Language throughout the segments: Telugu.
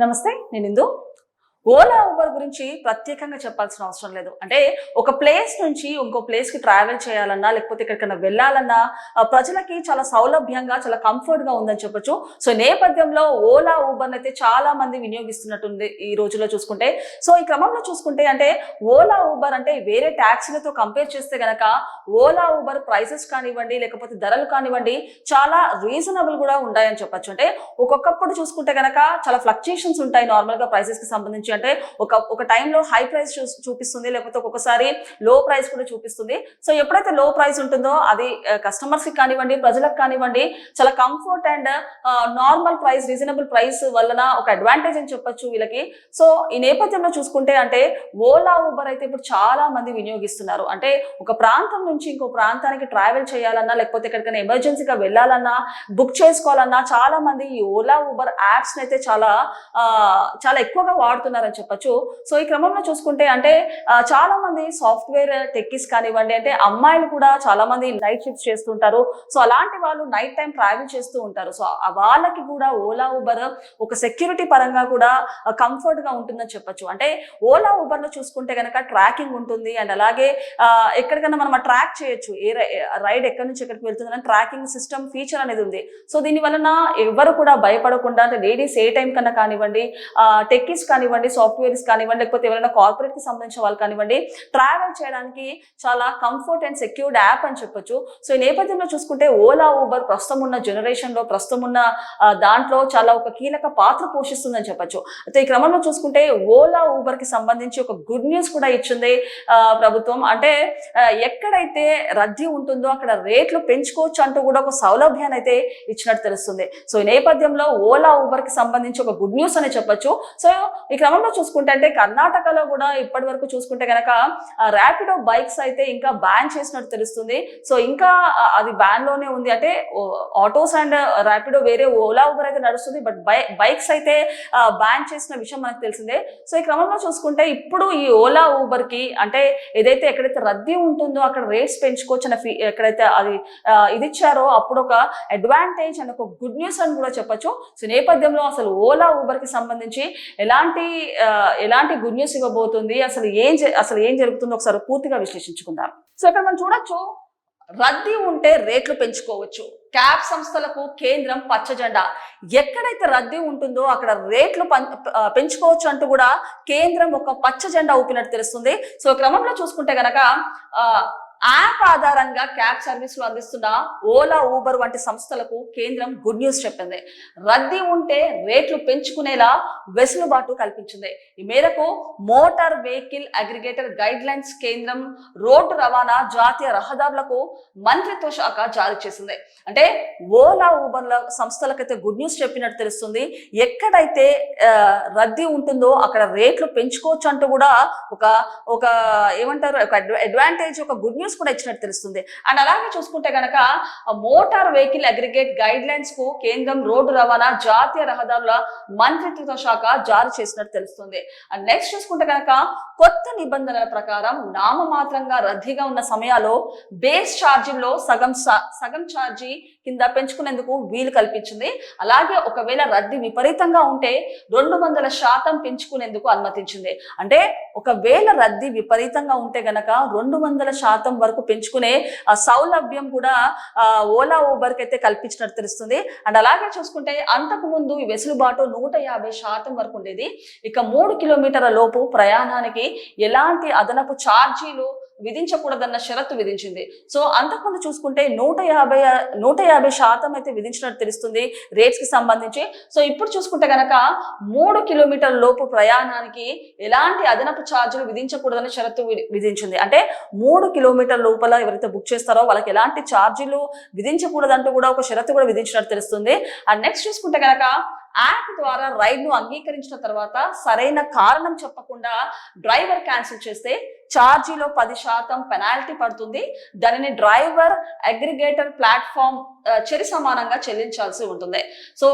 నమస్తే, నేను ఇందు. ఓలా ఊబర్ గురించి ప్రత్యేకంగా చెప్పాల్సిన అవసరం లేదు. అంటే ఒక ప్లేస్ నుంచి ఇంకో ప్లేస్ కి ట్రావెల్ చేయాలన్నా, లేకపోతే ఎక్కడికైనా వెళ్ళాలన్నా ప్రజలకి చాలా సౌలభ్యంగా, చాలా కంఫర్ట్ గా ఉందని చెప్పొచ్చు. సో నేపథ్యంలో ఓలా ఊబర్ అయితే చాలా మంది వినియోగిస్తున్నట్టుంది ఈ రోజుల్లో చూసుకుంటే. సో ఈ క్రమంలో చూసుకుంటే అంటే ఓలా ఊబర్ అంటే వేరే ట్యాక్సీలతో కంపేర్ చేస్తే గనక ఓలా ఊబర్ ప్రైసెస్ కానివ్వండి, లేకపోతే ధరలు కానివ్వండి చాలా రీజనబుల్ కూడా ఉంటాయని చెప్పొచ్చు. అంటే ఒక్కొక్కప్పుడు చూసుకుంటే గనక చాలా ఫ్లక్చుయేషన్స్ ఉంటాయి నార్మల్ గా ప్రైసెస్ కి సంబంధించి. అంటే ఒక టైంలో హై ప్రైస్ చూపిస్తుంది, లేకపోతే ఒక్కొక్కసారి లో ప్రైస్ కూడా చూపిస్తుంది. సో ఎప్పుడైతే లో ప్రైస్ ఉంటుందో అది కస్టమర్స్ కి కానివ్వండి, ప్రజలకు కానివ్వండి చాలా comfort and normal price, reasonable price వలన ఒక అడ్వాంటేజ్ అని చెప్పొచ్చు వీళ్ళకి. సో ఈ నేపథ్యంలో చూసుకుంటే అంటే ఓలా ఊబర్ అయితే ఇప్పుడు చాలా మంది వినియోగిస్తున్నారు. అంటే ఒక ప్రాంతం నుంచి ఇంకో ప్రాంతానికి ట్రావెల్ చేయాలన్నా, లేకపోతే ఎక్కడికైనా ఎమర్జెన్సీగా వెళ్ళాలన్నా, బుక్ చేసుకోవాలన్నా చాలా మంది ఈ ఓలా ఊబర్ యాప్స్ అయితే చాలా ఎక్కువగా వాడుతున్నారని చెప్పొచ్చు. సో ఈ క్రమంలో చూసుకుంటే అంటే చాలా మంది సాఫ్ట్వేర్ టెక్కీస్ కానివ్వండి, అంటే అమ్మాయిలు కూడా చాలా మంది నైట్ షిఫ్ట్స్ చేస్తుంటారు. సో అలాంటి వాళ్ళు నైట్ టైం ట్రావెల్ చేస్తూ ఉంటారు. సో వాళ్ళకి కూడా ఓలా ఊబర్ ఒక సెక్యూరిటీ పరంగా కూడా కంఫర్ట్ గా ఉంటుందని చెప్పొచ్చు. అంటే ఓలా ఊబర్ లో చూసుకుంటే కనుక ట్రాకింగ్ ఉంటుంది, అండ్ అలాగే ఎక్కడికైనా మనం ట్రాక్ చేయొచ్చు, ఏ రైడ్ ఎక్కడి నుంచి ఎక్కడికి వెళ్తుందని ట్రాకింగ్ సిస్టమ్ ఫీచర్ అనేది ఉంది. సో దీని వలన ఎవరు కూడా భయపడకుండా, అంటే లేడీస్ ఏ టైం కన్నా కానివ్వండి, టెక్కీస్ కానివ్వండి, సాఫ్ట్వేర్స్ కానివ్వండి, లేకపోతే ఎవరైనా కార్పొరేట్ కి సంబంధించిన వాళ్ళు కానివ్వండి, ట్రావెల్ చేయడానికి చాలా కంఫర్ట్ అండ్ సెక్యూర్డ్ యాప్ అని చెప్పొచ్చు. సో ఈ నేపథ్యంలో చూసుకుంటే ఓలా ఊబర్ ప్రస్తుతం ఉన్న జనరేషన్ లో, ప్రస్తుతం ఉన్న దాంట్లో చాలా ఒక కీలక పాత్ర పోషిస్తుందని చెప్పొచ్చు. అయితే ఈ క్రమంలో చూసుకుంటే ఓలా ఊబర్ కి సంబంధించి ఒక గుడ్ న్యూస్ కూడా ఇచ్చింది ప్రభుత్వం. అంటే ఎక్కడైతే రద్దీ ఉంటుందో అక్కడ రేట్లు పెంచుకోవచ్చు అంటూ కూడా ఒక సౌలభ్యాన్ని అయితే ఇచ్చినట్టు తెలుస్తుంది. సో ఈ నేపథ్యంలో ఓలా ఊబర్ కి సంబంధించి ఒక గుడ్ న్యూస్ అని చెప్పొచ్చు. సో ఈ క్రమంలో చూసుకుంటే అంటే కర్ణాటకలో కూడా ఇప్పటి వరకు చూసుకుంటే కనుక ర్యాపిడో బైక్స్ అయితే ఇంకా బ్యాన్ చేసినట్టు తెలుస్తుంది. సో ఇంకా అది బ్యాన్ లోనే ఉంది. అంటే ఆటోస్ అండ్ ర్యాపిడో వేరే, ఓలా ఊబర్ అయితే నడుస్తుంది, బట్ బైక్స్ అయితే బ్యాన్ చేసిన విషయం మనకు తెలిసిందే. సో ఈ క్రమంలో చూసుకుంటే ఇప్పుడు ఈ ఓలా ఊబర్ కి అంటే ఏదైతే ఎక్కడైతే రద్దీ ఉంటుందో అక్కడ రేట్స్ పెంచుకోవచ్చు అన్న ఎక్కడైతే అది ఇది ఇచ్చారో అప్పుడు ఒక అడ్వాంటేజ్ అండ్ ఒక గుడ్ న్యూస్ అని కూడా చెప్పొచ్చు. సో నేపథ్యంలో అసలు ఓలా ఊబర్ కి సంబంధించి ఎలాంటి గుడ్ న్యూస్ ఇవ్వబోతుంది, అసలు ఏం జరుగుతుందో ఒకసారి పూర్తిగా విశ్లేషించుకుందాం. సో ఇక్కడ మనం చూడొచ్చు, రద్దీ ఉంటే రేట్లు పెంచుకోవచ్చు, క్యాబ్ సంస్థలకు కేంద్రం పచ్చజెండా. ఎక్కడైతే రద్దీ ఉంటుందో అక్కడ రేట్లు పెంచుకోవచ్చు అంటూ కూడా కేంద్రం ఒక పచ్చ జెండా ఊపినట్టు తెలుస్తుంది. సో క్రమంలో చూసుకుంటే గనక యాప్ ఆధారంగా క్యాబ్ సర్వీసులు అందిస్తున్న ఓలా, ఊబర్ వంటి సంస్థలకు కేంద్రం గుడ్ న్యూస్ చెప్పింది. రద్దీ ఉంటే రేట్లు పెంచుకునేలా వెసులుబాటు కల్పించింది. ఈ మేరకు motor vehicle aggregator guide lines కేంద్రం రోడ్డు రవాణా, జాతీయ రహదారులకు మంత్రిత్వ శాఖ జారీ చేసింది. అంటే ఓలా, ఊబర్ల సంస్థలకైతే గుడ్ న్యూస్ చెప్పినట్టు తెలుస్తుంది. ఎక్కడైతే రద్దీ ఉంటుందో అక్కడ రేట్లు పెంచుకోవచ్చు అంటూ కూడా ఒక ఏమంటారు, ఒక అడ్వాంటేజ్, ఒక గుడ్ న్యూస్ కూడా ఇచ్చినట్టు తెలుస్తుంది. అండ్ అలాగే చూసుకుంటే గనక motor vehicle aggregate guide lines కు కేంద్రం రోడ్డు రవాణా, జాతీయ రహదారుల మంత్రిత్వ శాఖ జారీ చేసినట్టు తెలుస్తుంది. అండ్ నెక్స్ట్ చూసుకుంటే గనక కొత్త నిబంధనల ప్రకారం నామమాత్రంగా రద్దీగా ఉన్న సమయాల్లో బేస్ ఛార్జీల్లో సగం ఛార్జీ కింద పెంచుకునేందుకు వీలు కల్పించింది. అలాగే ఒకవేళ రద్దీ విపరీతంగా ఉంటే 200% పెంచుకునేందుకు అనుమతించింది. అంటే ఒకవేళ రద్దీ విపరీతంగా ఉంటే గనక 200% వరకు పెంచుకునే సౌలభ్యం కూడా ఓలా, ఊబర్ కి అయితే కల్పించినట్టు తెలుస్తుంది. అండ్ అలాగే చూసుకుంటే అంతకు ముందు ఈ వెసులుబాటు 150% వరకు ఉండేది. ఇక 3 కిలోమీటర్ల లోపు ప్రయాణానికి ఎలాంటి అదనపు ఛార్జీలు విధించకూడదన్న షరతు విధించింది. సో అంతకుముందు చూసుకుంటే 150% అయితే విధించినట్టు తెలుస్తుంది రేట్స్ కి సంబంధించి. సో ఇప్పుడు చూసుకుంటే గనక 3 కిలోమీటర్ల లోపు ప్రయాణానికి ఎలాంటి అదనపు ఛార్జీలు విధించకూడదని షరతు విధించింది. అంటే 3 కిలోమీటర్ల లోపల ఎవరైతే బుక్ చేస్తారో వాళ్ళకి ఎలాంటి ఛార్జీలు విధించకూడదంటూ కూడా ఒక షరతు కూడా విధించినట్టు తెలుస్తుంది. అండ్ నెక్స్ట్ చూసుకుంటే గనక యాప్ ద్వారా రైడ్ ను అంగీకరించిన తర్వాత సరైన కారణం చెప్పకుండా డ్రైవర్ క్యాన్సిల్ చేస్తే ఛార్జీలో 10% పెనాల్టీ పడుతుంది. దానిని డ్రైవర్ అగ్రిగేటర్ ప్లాట్ఫామ్ చెరి సమానంగా చెల్లించాల్సి ఉంటుంది. సో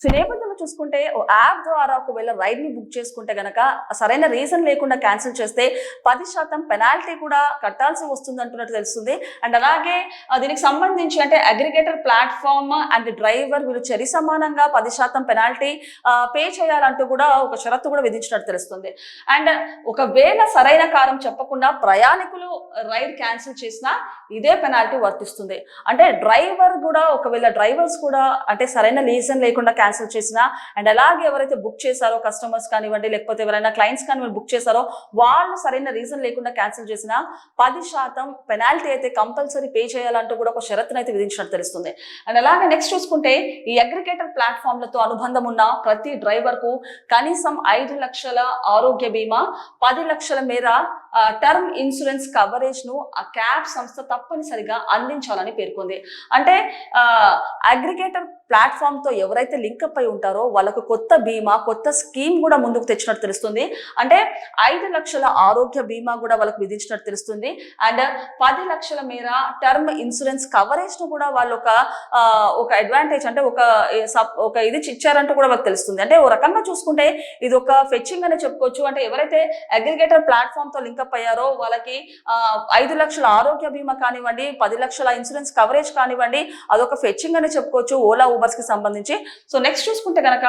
సో ఈ నేపథ్యంలో చూసుకుంటే ఓ యాప్ ద్వారా ఒకవేళ రైడ్ ని బుక్ చేసుకుంటే గనక సరైన రీజన్ లేకుండా క్యాన్సిల్ చేస్తే 10% పెనాల్టీ కూడా కట్టాల్సి వస్తుంది అంటున్నట్టు తెలుస్తుంది. అండ్ అలాగే దీనికి సంబంధించి అంటే అగ్రిగేటర్ ప్లాట్ఫామ్ అండ్ డ్రైవర్ వీళ్ళు చరి సమానంగా 10% పెనాల్టీ పే చేయాలంటూ కూడా ఒక షరతు కూడా విధించినట్టు తెలుస్తుంది. అండ్ ఒకవేళ సరైన కారణం చెప్పకుండా ప్రయాణికులు రైడ్ క్యాన్సిల్ చేసినా ఇదే పెనాల్టీ వర్తిస్తుంది. అంటే డ్రైవర్ కూడా ఒకవేళ డ్రైవర్స్ కూడా అంటే సరైన రీజన్ లేకుండా క్యాన్సిల్ చేసినా అండ్ అలాగే ఎవరైతే బుక్ చేశారో కస్టమర్స్ కానివ్వండి లేకపోతే ఎవరైనా క్లయింట్స్ కానివ్వండి బుక్ చేశారో వాళ్ళు సరైన రీజన్ లేకుండా క్యాన్సిల్ చేసినా 10% పెనాల్టీ అయితే కంపల్సరీ పే చేయాలంటూ కూడా ఒక షరతును అయితే విధించినట్టు తెలుస్తుంది. అండ్ అలాగే నెక్స్ట్ చూసుకుంటే ఈ అగ్రిగేటర్ ప్లాట్ఫామ్లతో అనుబంధం ఉన్న ప్రతి డ్రైవర్ కు కనీసం 5 లక్షల ఆరోగ్య బీమా 10 లక్షల మేర టర్మ్ ఇన్సూరెన్స్ కవరేజ్ ను ఆ క్యాబ్ సంస్థ తప్పనిసరిగా అందించాలని పేర్కొంది. అంటే అగ్రిగేటర్ ప్లాట్ఫామ్ తో ఎవరైతే లింకప్ అయి ఉంటారో వాళ్ళకు కొత్త బీమా కొత్త స్కీమ్ కూడా ముందుకు తెచ్చినట్టు తెలుస్తుంది. అంటే 5 లక్షల ఆరోగ్య బీమా కూడా వాళ్ళకు విధించినట్టు తెలుస్తుంది. అండ్ 10 లక్షల మేర టర్మ్ ఇన్సూరెన్స్ కవరేజ్ ను కూడా వాళ్ళు ఒక అడ్వాంటేజ్ అంటే ఒక ఇది ఇచ్చారంటూ కూడా వాళ్ళకి తెలుస్తుంది. అంటే ఓ రకంగా చూసుకుంటే ఇది ఒక ఫెచ్చింగ్ అనే చెప్పుకోవచ్చు. అంటే ఎవరైతే అగ్రిగేటర్ ప్లాట్ఫామ్ తో లింకప్ అయ్యారో వాళ్ళకి 5 లక్షల ఆరోగ్య బీమా కానివ్వండి 10 లక్షల ఇన్సూరెన్స్ కవరేజ్ కానివ్వండి అదొక ఫెచ్చింగ్ అనే చెప్పుకోవచ్చు ఓలా ఊబర్స్ కి సంబంధించి. సో నెక్స్ట్ చూసుకుంటే కనుక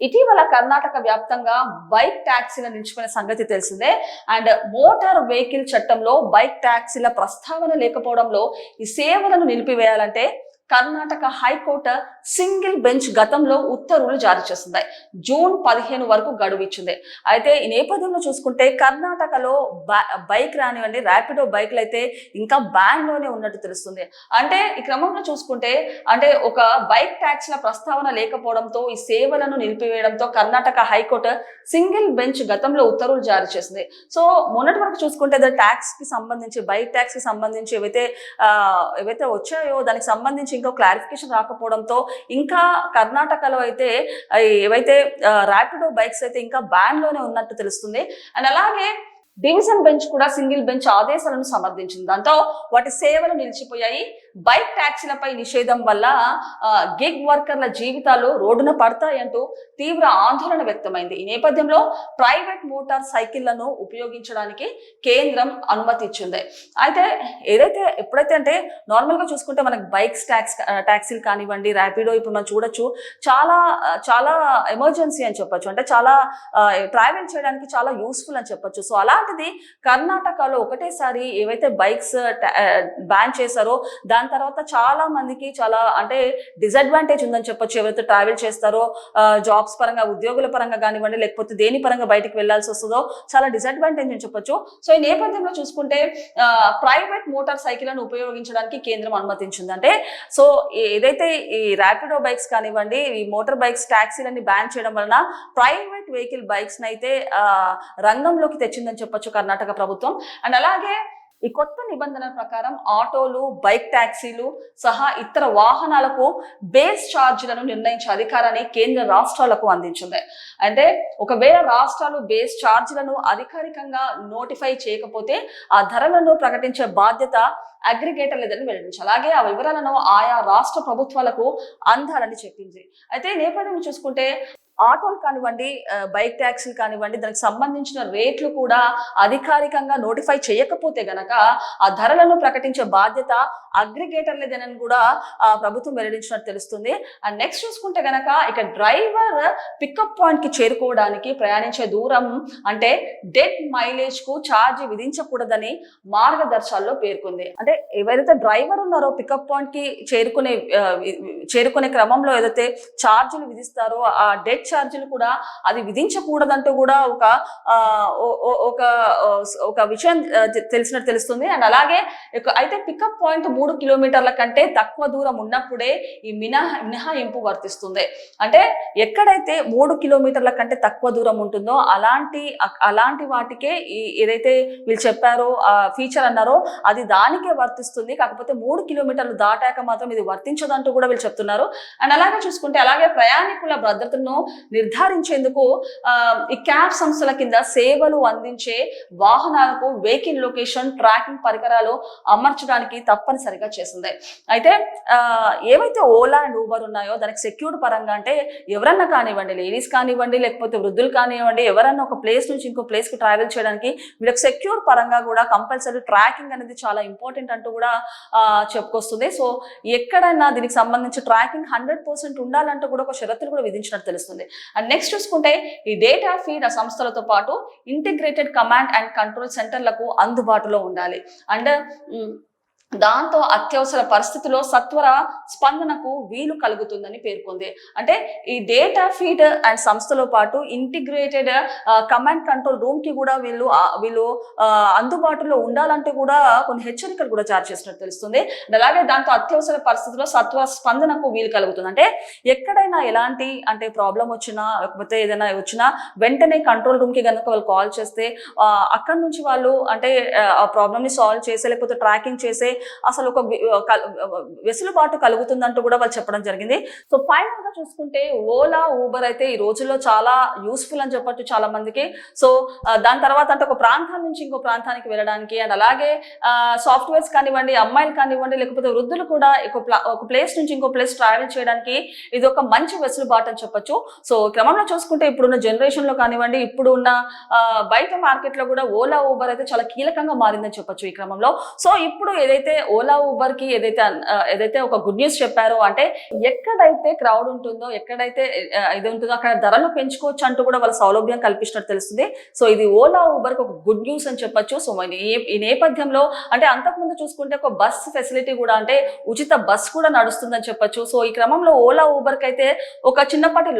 ఇటీవల కర్ణాటక వ్యాప్తంగా బైక్ ట్యాక్సీల నిలిచిపోయిన సంగతి తెలిసిందే. అండ్ మోటార్ వెహికల్ చట్టంలో బైక్ ట్యాక్సీల ప్రస్తావన లేకపోవడంలో ఈ సేవలను నిలిపివేయాలంటే కర్ణాటక హైకోర్టు సింగిల్ బెంచ్ గతంలో ఉత్తర్వులు జారీ చేసింది. జూన్ 15 వరకు గడువు ఇచ్చింది. అయితే ఈ నేపథ్యంలో చూసుకుంటే కర్ణాటకలో బైక్ రానివ్వండి ర్యాపిడో బైక్లు అయితే ఇంకా బ్యాన్ లోనే ఉన్నట్టు తెలుస్తుంది. అంటే ఈ క్రమంలో చూసుకుంటే అంటే ఒక బైక్ ట్యాక్సీల ప్రస్తావన లేకపోవడంతో ఈ సేవలను నిలిపివేయడంతో కర్ణాటక హైకోర్టు సింగిల్ బెంచ్ గతంలో ఉత్తర్వులు జారీ చేసింది. సో మొన్నటి వరకు చూసుకుంటే ట్యాక్స్ కి సంబంధించి బైక్ ట్యాక్స్ కి సంబంధించి ఏవైతే వచ్చాయో దానికి సంబంధించి ఇంకో క్లారిఫికేషన్ రాకపోవడంతో ఇంకా కర్ణాటకలో అయితే ఏవైతే ర్యాపిడో బైక్స్ అయితే ఇంకా బ్యాన్ లోనే ఉన్నట్టు తెలుస్తుంది. అండ్ అలాగే డివిజన్ బెంచ్ కూడా సింగిల్ బెంచ్ ఆదేశాలను సమర్థించింది. దాంతో వాటి సేవలు నిలిచిపోయాయి. బైక్ ట్యాక్సీలపై నిషేధం వల్ల గిగ్ వర్కర్ల జీవితాలు రోడ్డున పడతాయంటూ తీవ్ర ఆందోళన వ్యక్తమైంది. ఈ నేపథ్యంలో ప్రైవేట్ మోటార్ సైకిళ్లను ఉపయోగించడానికి కేంద్రం అనుమతి ఇచ్చింది. అయితే ఎప్పుడైతే అంటే నార్మల్ గా చూసుకుంటే మనకి బైక్స్ ట్యాక్సీలు కానివ్వండి ర్యాపిడో ఇప్పుడు మనం చూడొచ్చు చాలా చాలా ఎమర్జెన్సీ అని చెప్పొచ్చు. అంటే చాలా ట్రావెల్ చేయడానికి చాలా యూస్ఫుల్ అని చెప్పొచ్చు. సో అలాంటిది కర్ణాటకలో ఒకటేసారి ఏవైతే బైక్స్ బ్యాన్ చేశారో దాని తర్వాత చాలా మందికి చాలా అంటే డిసడ్వాంటేజ్ ఉందని చెప్పొచ్చు. ఎవరైతే ట్రావెల్ చేస్తారో జాబ్స్ పరంగా ఉద్యోగుల పరంగా కానివ్వండి లేకపోతే దేని పరంగా బయటికి వెళ్లాల్సి వస్తుందో చాలా డిసడ్వాంటేజ్ అని చెప్పొచ్చు. సో ఈ నేపథ్యంలో చూసుకుంటే ప్రైవేట్ మోటార్ సైకిళ్లను ఉపయోగించడానికి కేంద్రం అనుమతించింది. అంటే సో ఏదైతే ఈ ర్యాపిడో బైక్స్ కానివ్వండి ఈ మోటార్ బైక్స్ ట్యాక్సీలన్నీ బ్యాన్ చేయడం వలన ప్రైవేట్ వెహికల్ బైక్స్ అయితే రంగంలోకి తెచ్చిందని చెప్పొచ్చు కర్ణాటక ప్రభుత్వం. అండ్ అలాగే ఈ కొత్త నిబంధనల ప్రకారం ఆటోలు బైక్ ట్యాక్సీలు సహా ఇతర వాహనాలకు బేస్ ఛార్జీలను నిర్ణయించే అధికారాన్ని కేంద్ర రాష్ట్రాలకు అందించింది. అంటే ఒకవేళ రాష్ట్రాలు బేస్ ఛార్జీలను అధికారికంగా నోటిఫై చేయకపోతే ఆ ధరలను ప్రకటించే బాధ్యత అగ్రిగేటర్ లేదని వెల్లడించారు. అలాగే ఆ వివరాలను ఆయా రాష్ట్ర ప్రభుత్వాలకు అందాలని చెప్పింది. అయితే నేపథ్యం చూసుకుంటే ఆటోలు కానివ్వండి బైక్ ట్యాక్సీలు కానివ్వండి దానికి సంబంధించిన రేట్లు కూడా అధికారికంగా నోటిఫై చేయకపోతే గనక ఆ ధరలను ప్రకటించే బాధ్యత అగ్రిగేటర్ లేదని కూడా ప్రభుత్వం వెల్లడించినట్టు తెలుస్తుంది. అండ్ నెక్స్ట్ చూసుకుంటే గనక ఇక డ్రైవర్ పికప్ పాయింట్ కి చేరుకోవడానికి ప్రయాణించే దూరం అంటే డెడ్ మైలేజ్ కు ఛార్జ్ విధించకూడదని మార్గదర్శకాల్లో పేర్కొంది. అంటే ఎవరైతే డ్రైవర్ ఉన్నారో పికప్ పాయింట్ కి చేరుకునే క్రమంలో ఏదైతే ఛార్జీలు విధిస్తారో ఆ డెడ్ ఛార్జీలు కూడా అది విధించకూడదంటూ కూడా ఒక విషయం తెలిసినట్టు తెలుస్తుంది. అండ్ అలాగే అయితే పికప్ పాయింట్ 3 కిలోమీటర్ల కంటే తక్కువ దూరం ఉన్నప్పుడే ఈ మినహాయింపు వర్తిస్తుంది. అంటే ఎక్కడైతే 3 కిలోమీటర్ల కంటే తక్కువ దూరం ఉంటుందో అలాంటి వాటికే ఏదైతే వీళ్ళు చెప్పారో ఫీచర్ అన్నారో అది దానికే వర్తిస్తుంది. కాకపోతే 3 కిలోమీటర్లు దాటాక మాత్రం ఇది వర్తించదంటూ కూడా వీళ్ళు చెప్తున్నారు. అండ్ అలాగే చూసుకుంటే అలాగే ప్రయాణికుల భద్రతను నిర్ధారించేందుకు ఈ క్యాబ్ సంస్థల కింద సేవలు అందించే వాహనాలకు వెహికల్ లొకేషన్ ట్రాకింగ్ పరికరాలు అమర్చడానికి తప్పనిసరిగా చేసింది. అయితే ఏవైతే ఓలా అండ్ ఊబర్ ఉన్నాయో దానికి సెక్యూర్డ్ పరంగా అంటే ఎవరన్నా కానివ్వండి, లేడీస్ కానివ్వండి, లేకపోతే వృద్ధులు కానివ్వండి, ఎవరన్నా ఒక ప్లేస్ నుంచి ఇంకో ప్లేస్ కి ట్రావెల్ చేయడానికి వీళ్ళకి సెక్యూర్ పరంగా కూడా కంపల్సరీ ట్రాకింగ్ అనేది చాలా ఇంపార్టెంట్ అంటూ కూడా చెప్పుకొస్తుంది. సో ఎక్కడైనా దీనికి సంబంధించి ట్రాకింగ్ 100% ఉండాలంటూ కూడా ఒక షరతులు కూడా విధించినట్టు తెలుస్తుంది. అండ్ నెక్స్ట్ చూసుకుంటే ఈ డేటా ఫీడ్ ఆ సంస్థలతో పాటు ఇంటిగ్రేటెడ్ కమాండ్ అండ్ కంట్రోల్ సెంటర్లకు అందుబాటులో ఉండాలి. అండ్ దాంతో అత్యవసర పరిస్థితిలో సత్వర స్పందనకు వీలు కలుగుతుందని పేర్కొంది. అంటే ఈ డేటా ఫీడ్ అండ్ సంస్థలో పాటు ఇంటిగ్రేటెడ్ కమాండ్ కంట్రోల్ రూమ్ కి కూడా వీళ్ళు అందుబాటులో ఉండాలంటూ కూడా కొన్ని హెచ్చరికలు కూడా జారీ చేసినట్టు తెలుస్తుంది. అలాగే దాంతో అత్యవసర పరిస్థితిలో సత్వర స్పందనకు వీలు కలుగుతుంది. అంటే ఎక్కడైనా ఎలాంటి అంటే ప్రాబ్లం వచ్చినా లేకపోతే ఏదైనా వచ్చినా వెంటనే కంట్రోల్ రూమ్ కి కనుక వాళ్ళు కాల్ చేస్తే అక్కడ నుంచి వాళ్ళు అంటే ఆ ప్రాబ్లమ్ ని సాల్వ్ చేసే లేకపోతే ట్రాకింగ్ చేసే అసలు ఒక వెసులుబాటు కలుగుతుందంటూ కూడా వాళ్ళు చెప్పడం జరిగింది. సో ఫైనల్ గా చూసుకుంటే ఓలా ఊబర్ అయితే ఈ రోజుల్లో చాలా యూస్ఫుల్ అని చెప్పొచ్చు చాలా మందికి. సో దాని తర్వాత అంటే ఒక ప్రాంతం నుంచి ఇంకో ప్రాంతానికి వెళ్ళడానికి అండ్ అలాగే సాఫ్ట్వేర్స్ కానివ్వండి, అమ్మాయిలు కానివ్వండి, లేకపోతే వృద్ధులు కూడా ఒక ప్లేస్ నుంచి ఇంకో ప్లేస్ ట్రావెల్ చేయడానికి ఇది ఒక మంచి వెసులుబాటు అని చెప్పొచ్చు. సో క్రమంలో చూసుకుంటే ఇప్పుడున్న జనరేషన్ లో కానివ్వండి, ఇప్పుడు ఉన్న బయట మార్కెట్ లో కూడా ఓలా ఊబర్ అయితే చాలా కీలకంగా మారిందని చెప్పొచ్చు ఈ క్రమంలో. సో ఇప్పుడు ఏదైతే ఓలా ఊబర్ కి ఏదైతే ఒక గుడ్ న్యూస్ చెప్పారో అంటే ఎక్కడైతే క్రౌడ్ ఉంటుందో ఎక్కడైతే ఇది ఉంటుందో అక్కడ ధరలు పెంచుకోవచ్చు అంటూ కూడా వాళ్ళ సౌలభ్యం కల్పించినట్టు తెలుస్తుంది. సో ఇది ఓలా ఊబర్ కి ఒక గుడ్ న్యూస్ అని చెప్పొచ్చు. సో ఈ నేపథ్యంలో అంటే అంతకుముందు చూసుకుంటే ఒక బస్ ఫెసిలిటీ కూడా అంటే ఉచిత బస్ కూడా నడుస్తుందని చెప్పొచ్చు. సో ఈ క్రమంలో ఓలా ఊబర్ కి అయితే ఒక చిన్నపాటి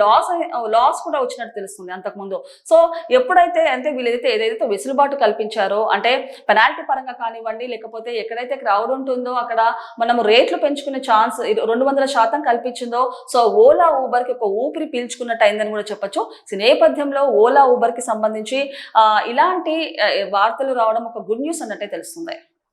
లాస్ కూడా వచ్చినట్టు తెలుస్తుంది అంతకుముందు. సో ఎప్పుడైతే అంటే వీళ్ళైతే ఏదైతే వెసులుబాటు కల్పించారో అంటే పెనాల్టీ పరంగా కానివ్వండి, లేకపోతే ఎక్కడైతే క్రౌడ్ ఉంటుందో అక్కడ మనము రేట్లు పెంచుకునే ఛాన్స్ 200% కల్పించిందో సో ఓలా ఊబర్ కి ఒక ఊపిరి పీల్చుకున్నట్టు అయిందని కూడా చెప్పొచ్చు. ఈ నేపథ్యంలో ఓలా ఊబర్ కి సంబంధించి ఇలాంటి వార్తలు రావడం ఒక గుడ్ న్యూస్ అన్నట్టే తెలుస్తుంది.